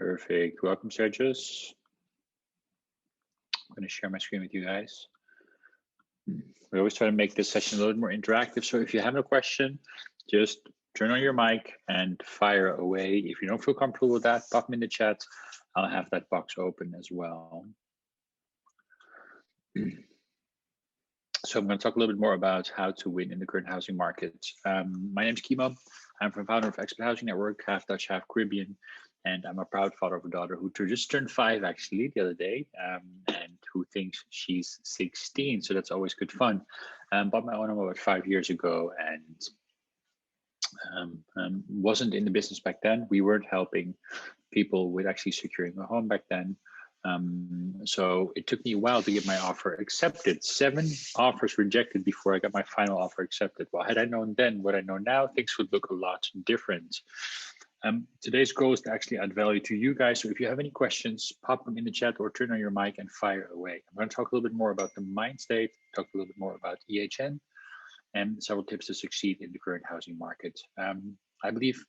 Perfect. Welcome, Sergius. I'm going to share my screen with you guys. We always try to make this session a little more interactive. So if you have a question, just turn on your mic and fire away. If you don't feel comfortable with that, pop them in the chat. I'll have that box open as well. So I'm going to talk a little bit more about how to win in the current housing market. My name is Kimo. I'm from founder of Expat Housing Network, half Dutch, half Caribbean. And I'm a proud father of a daughter who just turned 5 actually the other day, and who thinks she's 16. So that's always good fun. Bought my own home about 5 years ago and wasn't in the business back then. We weren't helping people with actually securing a home back then. So it took me a while to get my offer accepted. 7 offers rejected before I got my final offer accepted. Well, had I known then what I know now, things would look a lot different. Today's goal is to actually add value to you guys. So if you have any questions, pop them in the chat or turn on your mic and fire away. I'm going to talk a little bit more about the Mindstate, talk a little bit more about EHN, and several tips to succeed in the current housing market. I believe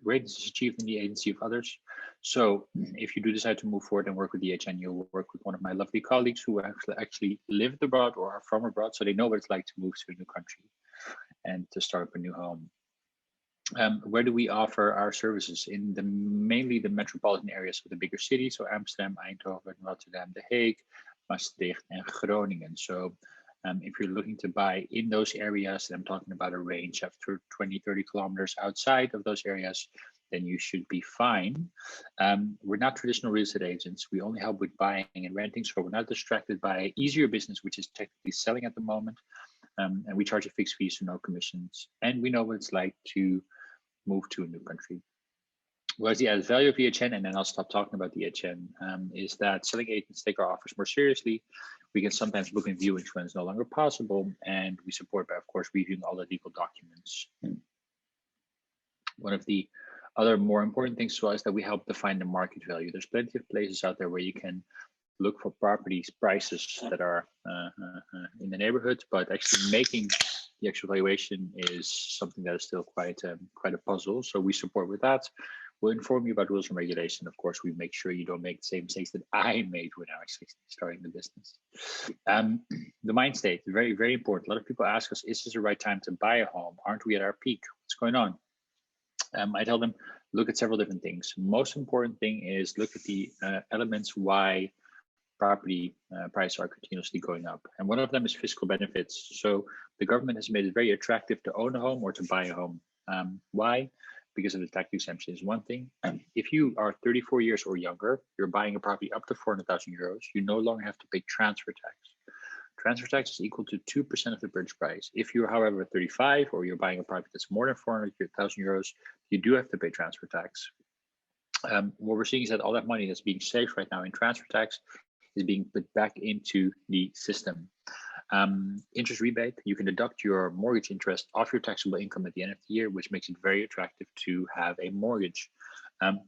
greatness is achieved in the agency of others. So if you do decide to move forward and work with EHN, you'll work with one of my lovely colleagues who actually lived abroad or are from abroad, so they know what it's like to move to a new country and to start up a new home. Where do we offer our services? In mainly the metropolitan areas of the bigger cities, so Amsterdam, Eindhoven, Rotterdam, The Hague, Maastricht, and Groningen. So if you're looking to buy in those areas, and I'm talking about a range of 20, 30 kilometers outside of those areas, then you should be fine. We're not traditional real estate agents. We only help with buying and renting, so we're not distracted by easier business, which is technically selling at the moment. And we charge a fixed fee, so no commissions. And we know what it's like to move to a new country. Whereas the added value of EHN, and then I'll stop talking about EHN, is that selling agents take our offers more seriously. We can sometimes book in viewings when it's no longer possible, and we support by, of course, reviewing all the legal documents. One of the other more important things to us is that we help define the market value. There's plenty of places out there where you can look for properties prices that are in the neighborhood, but actually making the actual valuation is something that is still quite a puzzle. So we support with that. We'll inform you about rules and regulation. Of course, we make sure you don't make the same mistakes that I made when I was starting the business. The mind state, very, very important. A lot of people ask us, is this the right time to buy a home? Aren't we at our peak? What's going on? I tell them, look at several different things. Most important thing is look at the elements why property prices are continuously going up. And one of them is fiscal benefits. So the government has made it very attractive to own a home or to buy a home. Why? Because of the tax exemption is one thing. If you are 34 years or younger, you're buying a property up to 400,000 euros, you no longer have to pay transfer tax. Transfer tax is equal to 2% of the purchase price. If you're, however, 35 or you're buying a property that's more than 400,000 euros, you do have to pay transfer tax. What we're seeing is that all that money that's being saved right now in transfer tax is being put back into the system. Interest rebate, you can deduct your mortgage interest off your taxable income at the end of the year, which makes it very attractive to have a mortgage.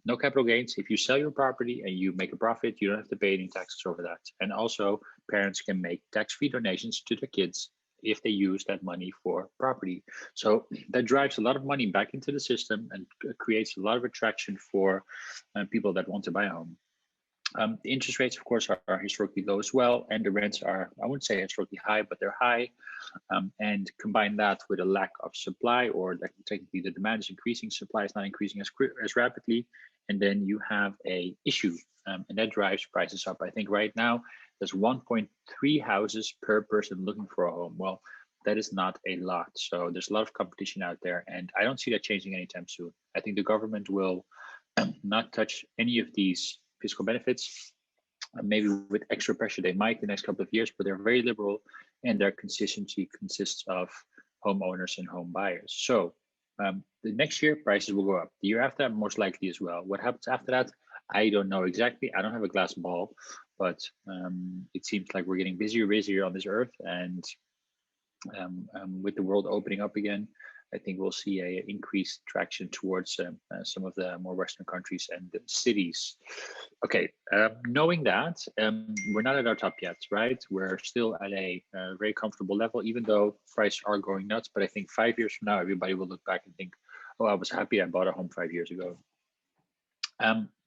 No capital gains. If you sell your property and you make a profit, you don't have to pay any taxes over that. And also, parents can make tax-free donations to their kids if they use that money for property. So that drives a lot of money back into the system and creates a lot of attraction for people that want to buy a home. The interest rates, of course, are historically low as well, and the rents are, I wouldn't say historically high, but they're high. And combine that with a lack of supply, or technically the demand is increasing, supply is not increasing as rapidly, and then you have a issue, and that drives prices up. I think right now there's 1.3 houses per person looking for a home. Well, that is not a lot. So there's a lot of competition out there, and I don't see that changing anytime soon. I think the government will not touch any of these fiscal benefits. Maybe with extra pressure they might the next couple of years, but they're very liberal, and their consistency consists of homeowners and home buyers. So the next year prices will go up. The year after, most likely as well. What happens after that, I don't know exactly. I don't have a glass ball, but it seems like we're getting busier on this earth, and with the world opening up again, I think we'll see a increased traction towards some of the more Western countries and the cities. Okay, knowing that, we're not at our top yet, right? We're still at a very comfortable level, even though prices are going nuts. But I think 5 years from now, everybody will look back and think, oh, I was happy I bought a home 5 years ago.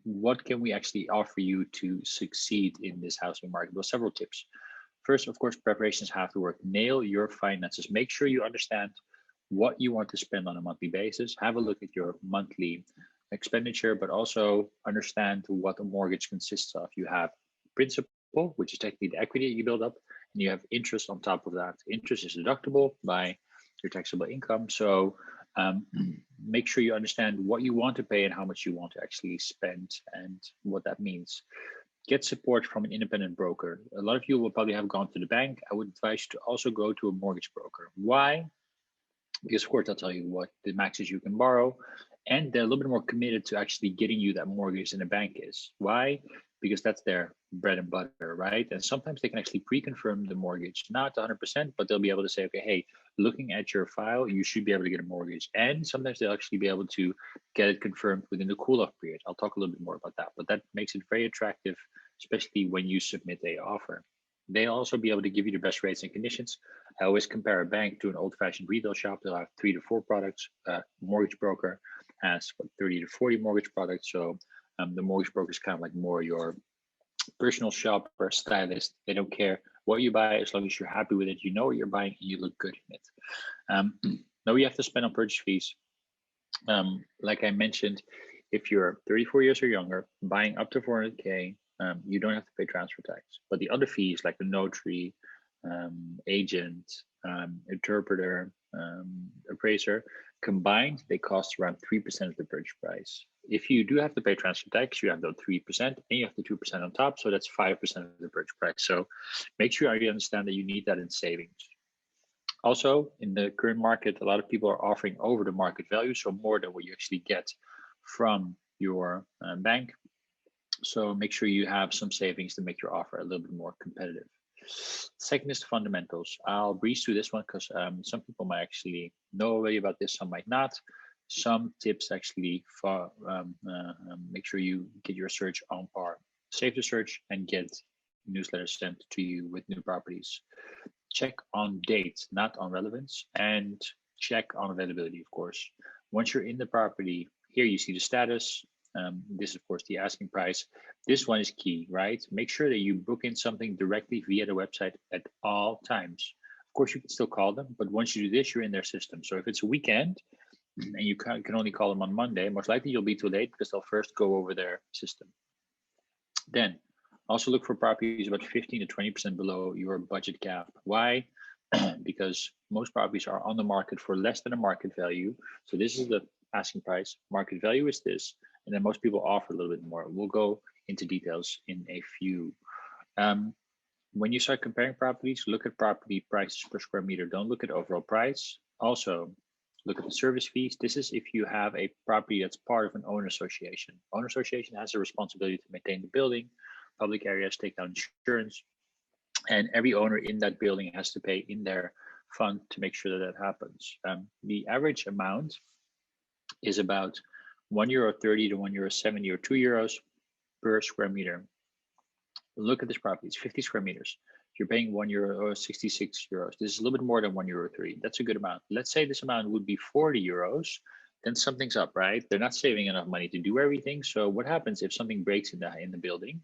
what can we actually offer you to succeed in this housing market? Well, several tips. First, of course, preparations have to work. Nail your finances. Make sure you understand what you want to spend on a monthly basis. Have a look at your monthly expenditure, but also understand what a mortgage consists of. You have principal, which is technically the equity you build up, and you have interest on top of that. Interest is deductible by your taxable income. So make sure you understand what you want to pay and how much you want to actually spend and what that means. Get support from an independent broker. A lot of you will probably have gone to the bank. I would advise you to also go to a mortgage broker. Why? Because of course they'll tell you what the maxes you can borrow, and they're a little bit more committed to actually getting you that mortgage than a bank is. Why? Because that's their bread and butter, right? And sometimes they can actually pre-confirm the mortgage, not 100%, but they'll be able to say, okay, hey, looking at your file, you should be able to get a mortgage. And sometimes they'll actually be able to get it confirmed within the cool-off period. I'll talk a little bit more about that, but that makes it very attractive, especially when you submit a offer. They'll also be able to give you the best rates and conditions. I always compare a bank to an old-fashioned retail shop. They'll have 3 to 4 products. Mortgage broker has 30 to 40 mortgage products. So the mortgage broker is kind of like more your personal shopper, stylist. They don't care what you buy as long as you're happy with it. You know what you're buying and you look good in it. No, you have to spend on purchase fees. Like I mentioned, if you're 34 years or younger, buying up to 400K, you don't have to pay transfer tax. But the other fees like the notary, agent, interpreter, appraiser, combined, they cost around 3% of the purchase price. If you do have to pay transfer tax, you have the 3% and you have the 2% on top. So that's 5% of the purchase price. So make sure you understand that you need that in savings. Also, in the current market, a lot of people are offering over the market value, so more than what you actually get from your bank. So make sure you have some savings to make your offer a little bit more competitive. Second is the fundamentals. I'll breeze through this one because some people might actually know already about this, some might not. Some tips actually for make sure you get your search on par. Save the search and get newsletters sent to you with new properties. Check on dates, not on relevance, and check on availability, of course. Once you're in the property, here you see the status. This is, of course, the asking price. This one is key, right? Make sure that you book in something directly via the website at all times. Of course, you can still call them, but once you do this, you're in their system. So if it's a weekend and you can only call them on Monday, most likely you'll be too late because they'll first go over their system. Then also look for properties about 15 to 20% below your budget cap. Why? Because most properties are on the market for less than a market value. So this is the asking price. Market value is this. And then most people offer a little bit more. We'll go into details in a few. When you start comparing properties, look at property prices per square meter. Don't look at overall price. Also, look at the service fees. This is if you have a property that's part of an owner association. Owner association has a responsibility to maintain the building, public areas, take down insurance, and every owner in that building has to pay in their fund to make sure that that happens. The average amount is about €1.30 to €1.70 or €2 per square meter. Look at this property, it's 50 square meters. You're paying €1 or 66 euros. This is a little bit more than €1.30. That's a good amount. Let's say this amount would be 40 euros, then something's up, right? They're not saving enough money to do everything. So what happens if something breaks in the building?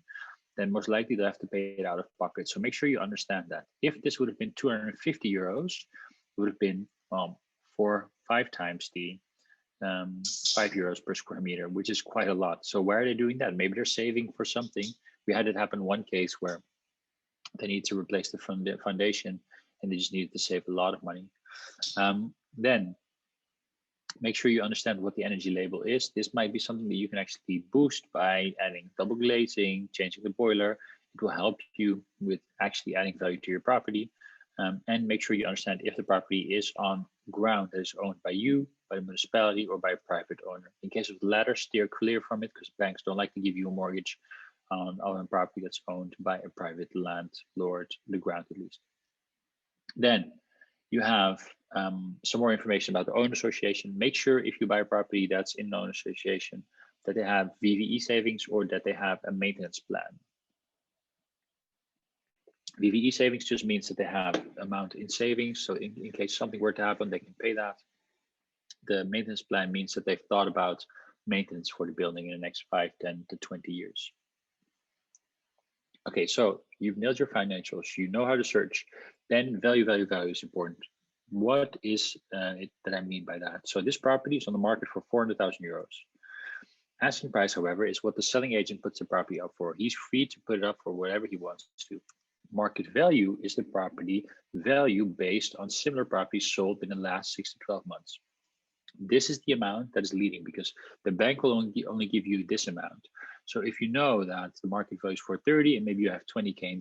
Then most likely they'll have to pay it out of pocket. So make sure you understand that. If this would have been 250 euros, it would have been 4 or 5 times the €5 per square meter, which is quite a lot. So why are they doing that? Maybe they're saving for something. We had it happen one case where they need to replace the foundation and they just needed to save a lot of money. Then make sure you understand what the energy label is. This might be something that you can actually boost by adding double glazing, changing the boiler. It will help you with actually adding value to your property. And make sure you understand if the property is on ground that is owned by you, by the municipality, or by a private owner. In case of the latter, steer clear from it because banks don't like to give you a mortgage on a property that's owned by a private landlord, the ground at least. Then you have some more information about the owner association. Make sure if you buy a property that's in the owner association that they have VVE savings or that they have a maintenance plan. VVE savings just means that they have amount in savings. So in case something were to happen, they can pay that. The maintenance plan means that they've thought about maintenance for the building in the next 5, 10 to 20 years. Okay, so you've nailed your financials, you know how to search, then value is important. What is it that I mean by that? So this property is on the market for 400,000 euros. Asking price, however, is what the selling agent puts the property up for. He's free to put it up for whatever he wants to. Market value is the property value based on similar properties sold in the last 6 to 12 months. This is the amount that is leading because the bank will only give you this amount. So if you know that the market value is 430 and maybe you have 20K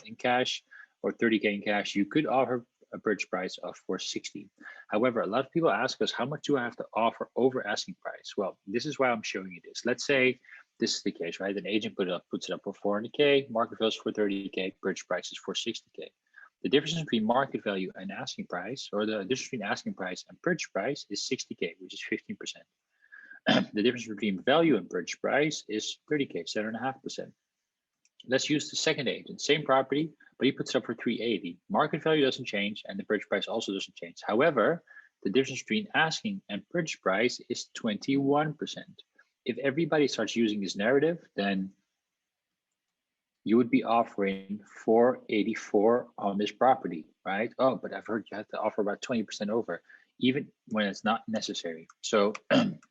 in cash or 30K in cash, you could offer a purchase price of 460. However, a lot of people ask us, how much do I have to offer over asking price? Well, this is why I'm showing you this. Let's say this is the case, right? An agent puts it up for 400K, market value is 430K, purchase price is 460K. The difference between market value and asking price, or the difference between asking price and purchase price, is 60K, which is 15%. The difference between value and purchase price is 30K, 7.5%. Let's use the second agent, same property, but he puts it up for 380. Market value doesn't change and the purchase price also doesn't change. However, the difference between asking and purchase price is 21%. If everybody starts using this narrative, then you would be offering 484 on this property, right? Oh, but I've heard you have to offer about 20% over, even when it's not necessary. So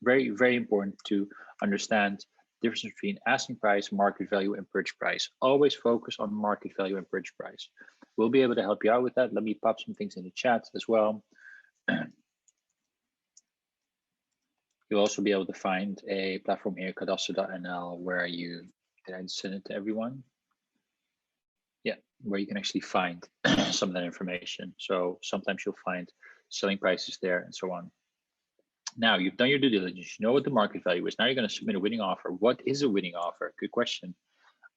very, very important to understand the difference between asking price, market value, and purchase price. Always focus on market value and purchase price. We'll be able to help you out with that. Let me pop some things in the chat as well. You'll also be able to find a platform here, cadastre.nl, where you can send it to everyone. Yeah, where you can actually find some of that information. So sometimes you'll find selling prices there and so on. Now you've done your due diligence, you know what the market value is. Now you're going to submit a winning offer. What is a winning offer? Good question.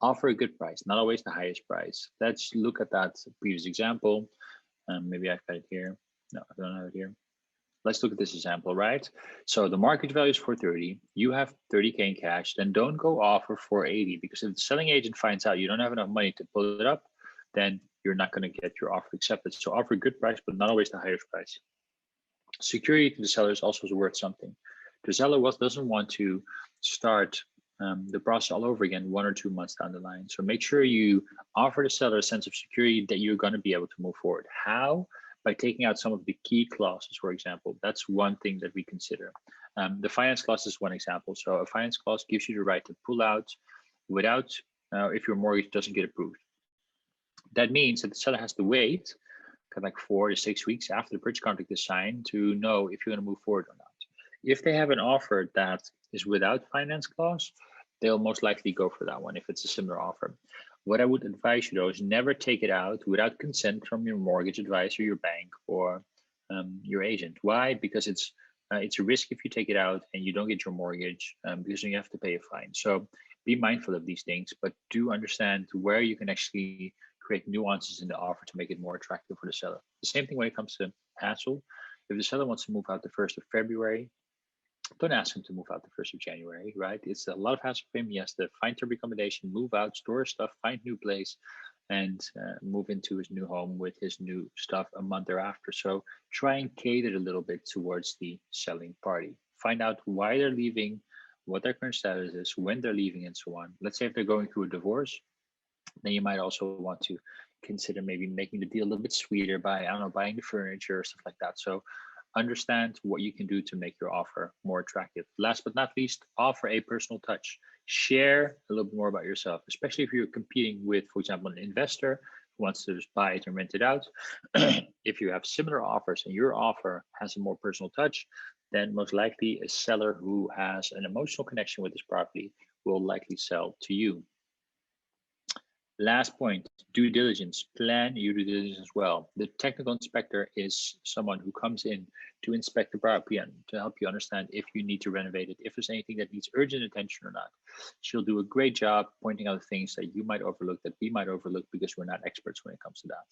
Offer a good price, not always the highest price. Let's look at that previous example. Maybe I've got it here. No, I don't have it here. Let's look at this example, right? So the market value is 430. You have 30K in cash, then don't go offer 480, because if the selling agent finds out you don't have enough money to pull it up, then you're not going to get your offer accepted. So offer a good price, but not always the highest price. Security to the seller is also worth something. The seller doesn't want to start the process all over again 1 or 2 months down the line. So make sure you offer the seller a sense of security that you're going to be able to move forward. How? By taking out some of the key clauses, for example. That's one thing that we consider. The finance clause is one example. So a finance clause gives you the right to pull out without, if your mortgage doesn't get approved. That means that the seller has to wait like 4 to 6 weeks after the purchase contract is signed to know if you're going to move forward or not. If they have an offer that is without finance clause, they'll most likely go for that one if it's a similar offer. What I would advise you though is never take it out without consent from your mortgage advisor, your bank, or your agent. Why? Because it's a risk if you take it out and you don't get your mortgage, because then you have to pay a fine. So be mindful of these things, but do understand where you can actually create nuances in the offer to make it more attractive for the seller. The same thing when it comes to hassle. If the seller wants to move out the 1st of February, don't ask him to move out the 1st of January, right? It's a lot of hassle for him. He has to find temporary accommodation, move out, store stuff, find new place, and move into his new home with his new stuff a month thereafter. So try and cater a little bit towards the selling party. Find out why they're leaving, what their current status is, when they're leaving, and so on. Let's say if they're going through a divorce, then you might also want to consider maybe making the deal a little bit sweeter by, I don't know, buying the furniture or stuff like that. So understand what you can do to make your offer more attractive. Last but not least, offer a personal touch. Share a little bit more about yourself, especially if you're competing with, for example, an investor who wants to just buy it and rent it out. If you have similar offers and your offer has a more personal touch, then most likely a seller who has an emotional connection with this property will likely sell to you. Last point, due diligence. Plan your due diligence as well. The technical inspector is someone who comes in to inspect the property and to help you understand if you need to renovate it, if there's anything that needs urgent attention or not. She'll do a great job pointing out things that you might overlook, that we might overlook because we're not experts when it comes to that.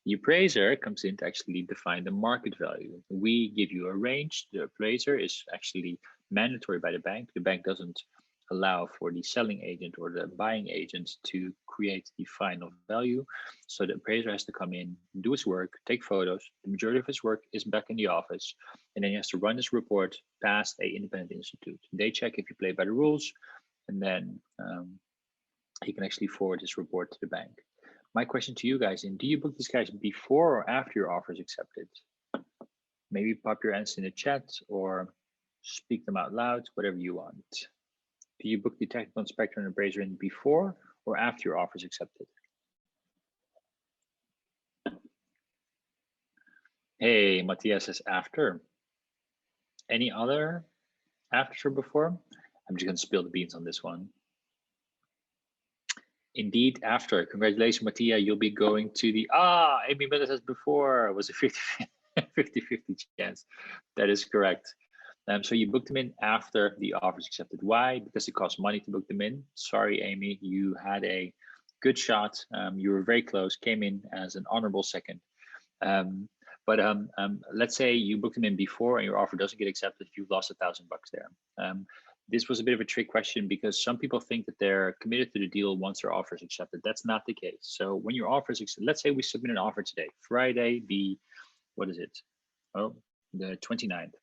The appraiser comes in to actually define the market value. We give you a range. The appraiser is actually mandatory by the bank. The bank doesn't allow for the selling agent or the buying agent to create the final value. So the appraiser has to come in, do his work, take photos. The majority of his work is back in the office, and then he has to run this report past a independent institute. They check if you play by the rules, and then he can actually forward this report to the bank. My question to you guys, do you book these guys before or after your offer is accepted? Maybe pop your answer in the chat or speak them out loud, whatever you want. Do you book the technical inspector and appraiser in before or after your offer is accepted? Hey, Matthias says after. Any other after or before? I'm just gonna spill the beans on this one. Indeed, after. Congratulations, Mattia. You'll be going to the, Amy Miller says before. It was a 50-50 chance. That is correct. So you booked them in after the offer is accepted. Why? Because it costs money to book them in. Sorry, Amy, you had a good shot. You were very close, came in as an honorable second. But let's say you booked them in before and your offer doesn't get accepted, you've lost $1,000 there. This was a bit of a trick question because some people think that they're committed to the deal once their offer is accepted. That's not the case. So when your offer is accepted, let's say we submit an offer today, Friday, what is it? Oh, the 29th.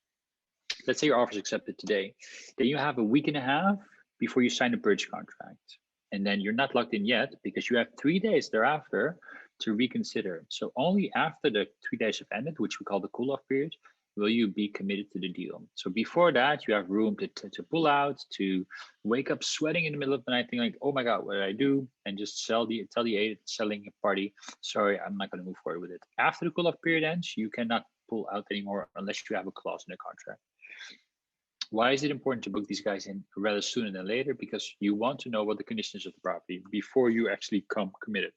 Let's say your offer is accepted today. Then you have a week and a half before you sign a bridge contract. And then you're not locked in yet because you have 3 days thereafter to reconsider. So only after the 3 days have ended, which we call the cool-off period, will you be committed to the deal. So before that, you have room to pull out, to wake up sweating in the middle of the night, thinking like, oh my God, what did I do? And just tell the selling party, sorry, I'm not going to move forward with it. After the cool-off period ends, you cannot pull out anymore unless you have a clause in the contract. Why is it important to book these guys in rather sooner than later? Because you want to know what the conditions of the property before you actually come committed.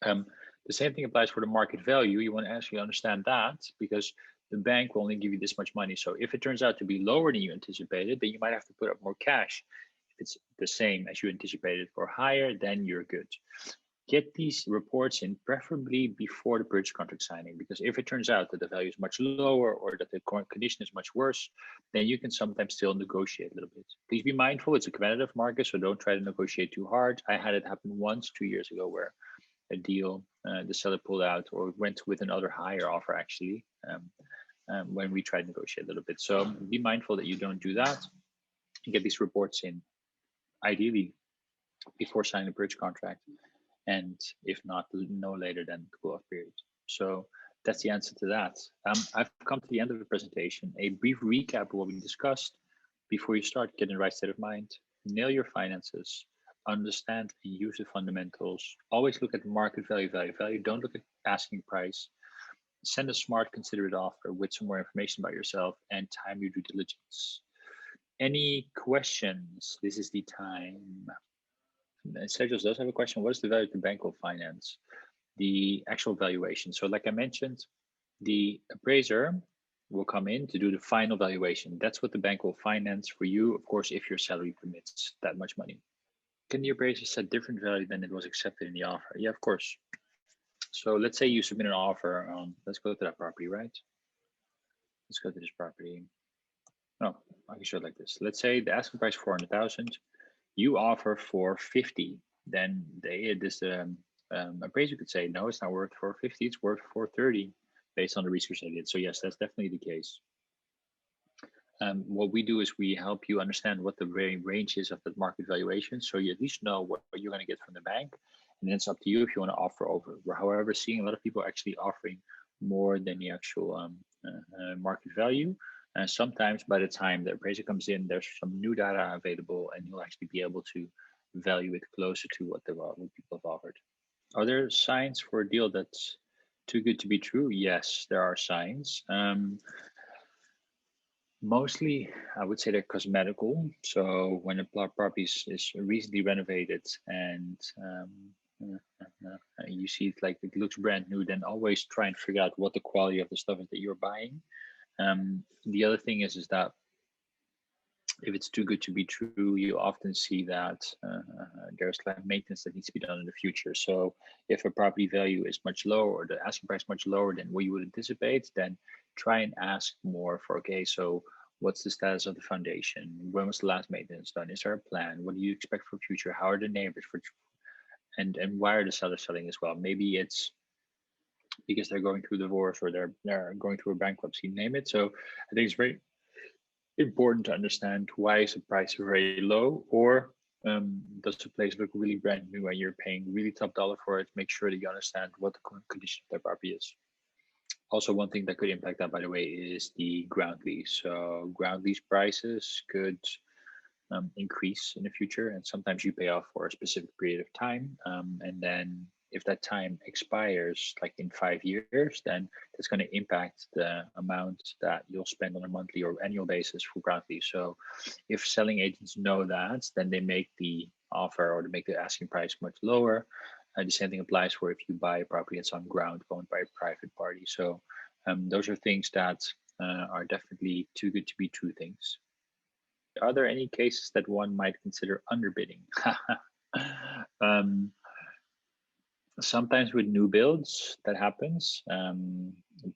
The same thing applies for the market value. You want to actually understand that because the bank will only give you this much money. So if it turns out to be lower than you anticipated, then you might have to put up more cash. If it's the same as you anticipated or higher, then you're good. Get these reports in preferably before the bridge contract signing, because if it turns out that the value is much lower or that the current condition is much worse, then you can sometimes still negotiate a little bit. Please be mindful, it's a competitive market, so don't try to negotiate too hard. I had it happen once 2 years ago where a deal, the seller pulled out or went with another higher offer actually, when we tried to negotiate a little bit. So be mindful that you don't do that. You get these reports in ideally before signing a bridge contract, and if not, no later than the cool-off period. So that's the answer to that. I've come to the end of the presentation. A brief recap of what we discussed. Before you start, get in the right state of mind, nail your finances, understand and use the fundamentals. Always look at market value. Don't look at asking price. Send a smart, considerate offer with some more information about yourself and time your due diligence. Any questions? This is the time. Sergio does have a question. What is the value the bank will finance? The actual valuation. So like I mentioned, the appraiser will come in to do the final valuation. That's what the bank will finance for you, of course, if your salary permits that much money. Can the appraiser set different value than it was accepted in the offer? Yeah, of course. So let's say you submit an offer on, let's go to that property, right? Let's go to this property. No, I can show it like this. Let's say the asking price 400,000. You offer for 50, then appraiser could say, no, it's not worth 450, it's worth 430 based on the research I did. So yes, that's definitely the case. What we do is we help you understand what the range is of the market valuation. So you at least know what you're going to get from the bank. And then it's up to you if you want to offer over. We're, however, seeing a lot of people actually offering more than the actual market value. And sometimes by the time the appraiser comes in, there's some new data available and you'll actually be able to value it closer to what people have offered. Are there signs for a deal that's too good to be true? Yes, there are signs. Mostly, I would say they're cosmetical. So when a property is recently renovated and you see it like it looks brand new, then always try and figure out what the quality of the stuff is that you're buying. The other thing is that if it's too good to be true, you often see that there's like maintenance that needs to be done in the future. So if a property value is much lower or the asking price much lower than what you would anticipate, then try and ask more for, okay, so what's the status of the foundation? When was the last maintenance done? Is there a plan? What do you expect for future? How are the neighbors? and why are the sellers selling as well? Maybe it's because they're going through divorce or they're going through a bankruptcy, name it. So I think it's very important to understand why is the price very low, or does the place look really brand new and you're paying really top dollar for it? Make sure that you understand what the current condition of their property is. Also, one thing that could impact that, by the way, is the ground lease. So ground lease prices could increase in the future, and sometimes you pay off for a specific period of time, and then if that time expires like in 5 years, then that's going to impact the amount that you'll spend on a monthly or annual basis for ground lease. So if selling agents know that, then they make the offer or they make the asking price much lower. The same thing applies for if you buy a property that's on ground owned by a private party. So those are things that are definitely too good to be true things. Are there any cases that one might consider underbidding? Sometimes with new builds that happens,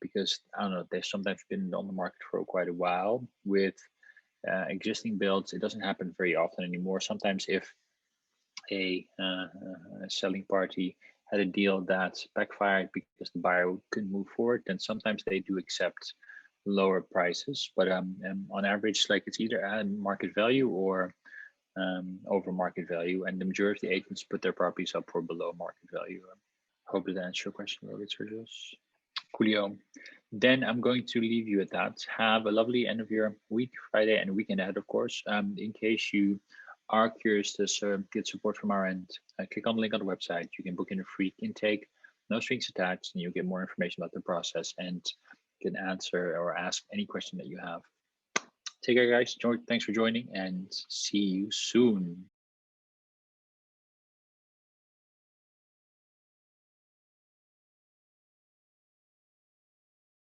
because I don't know, they've sometimes been on the market for quite a while. With existing builds, it doesn't happen very often anymore. Sometimes if a selling party had a deal that backfired because the buyer couldn't move forward, then sometimes they do accept lower prices. But on average, like it's either at market value or over market value, and the majority of the agents put their properties up for below market value. Hope that answers your question a little bit, Sergio. Coolio. Then I'm going to leave you at that. Have a lovely end of your week, Friday, and weekend ahead, of course. In case you are curious to get support from our end, click on the link on the website. You can book in a free intake, no strings attached, and you'll get more information about the process and can answer or ask any question that you have. Take care, guys. Thanks for joining, and see you soon.